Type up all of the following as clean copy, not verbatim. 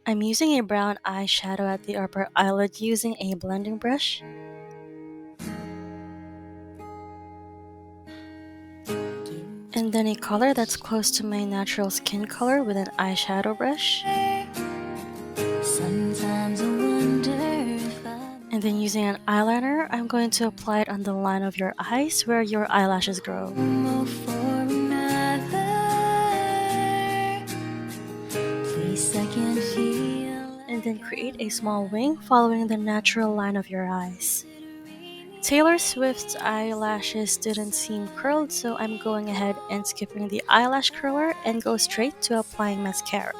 I'm using a brown eyeshadow at the upper eyelid using a blending brush. And then a color that's close to my natural skin color with an eyeshadow brush. Sometimes I wonder if And then using an eyeliner, I'm going to apply it on the line of your eyes where your eyelashes grow. I'm for another place I can feel. And then create a small wing following the natural line of your eyes. Taylor Swift's eyelashes didn't seem curled, so I'm going ahead and skipping the eyelash curler and go straight to applying mascara.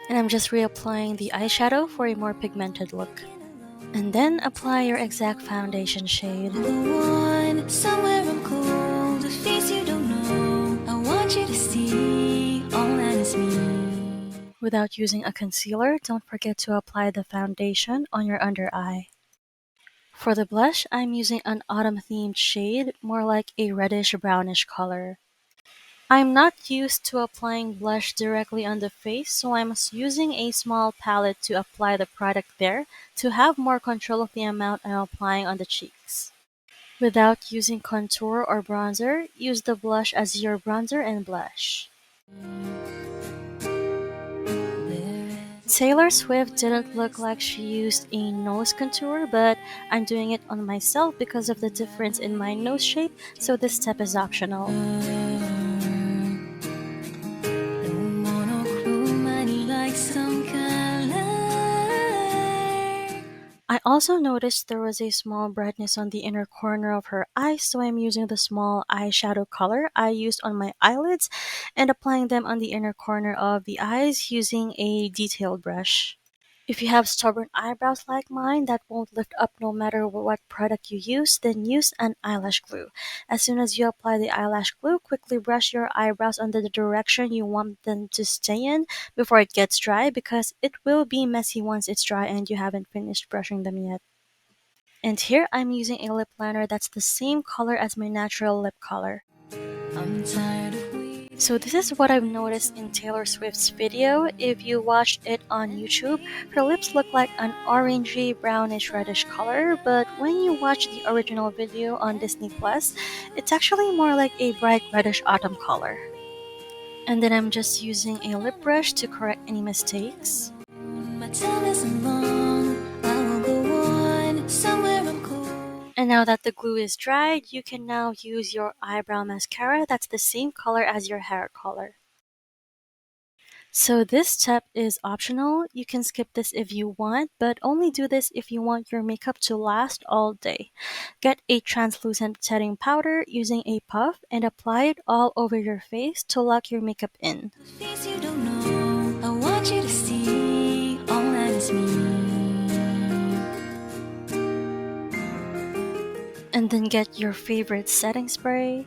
And I'm just reapplying the eyeshadow for a more pigmented look. And then apply your exact foundation shade. The one somewhere I'm cold, a face you don't know. I want you to see all that is me. Without using a concealer, don't forget to apply the foundation on your under eye. For the blush, I'm using an autumn-themed shade, more like a reddish-brownish color. I'm not used to applying blush directly on the face, so I'm using a small palette to apply the product there to have more control of the amount I'm applying on the cheeks. Without using contour or bronzer, use the blush as your bronzer and blush. Taylor Swift didn't look like she used a nose contour, but I'm doing it on myself because of the difference in my nose shape, so this step is optional. I also noticed there was a small brightness on the inner corner of her eye, so I'm using the small eyeshadow color I used on my eyelids and applying them on the inner corner of the eyes using a detailed brush. If you have stubborn eyebrows like mine that won't lift up no matter what product you use, then use an eyelash glue. As soon as you apply the eyelash glue, quickly brush your eyebrows under the direction you want them to stay in before it gets dry because it will be messy once it's dry and you haven't finished brushing them yet. And here I'm using a lip liner that's the same color as my natural lip color. I'm tired of So this is what I've noticed in Taylor Swift's video. If you watched it on YouTube, her lips look like an orangey brownish reddish color, but when you watch the original video on Disney Plus, it's actually more like a bright reddish autumn color. And then I'm just using a lip brush to correct any mistakes. my time isn't long. I will go on somewhere I'm cold. And now that the glue is dried, you can now use your eyebrow mascara that's the same color as your hair color. So this step is optional. You can skip this if you want, but only do this if you want your makeup to last all day. Get a translucent setting powder using a puff and apply it all over your face to lock your makeup in. The face you don't know. I want you to see all that is me. And then get your favorite setting spray.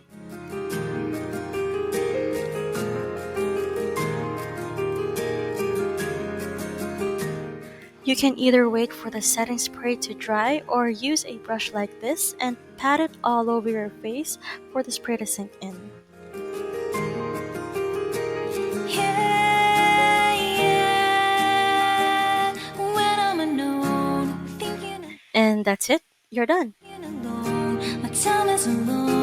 You can either wait for the setting spray to dry or use a brush like this and pat it all over your face for the spray to sink in. Yeah, yeah. When I'm alone, thinking And that's it, you're done. alone. My time is alone.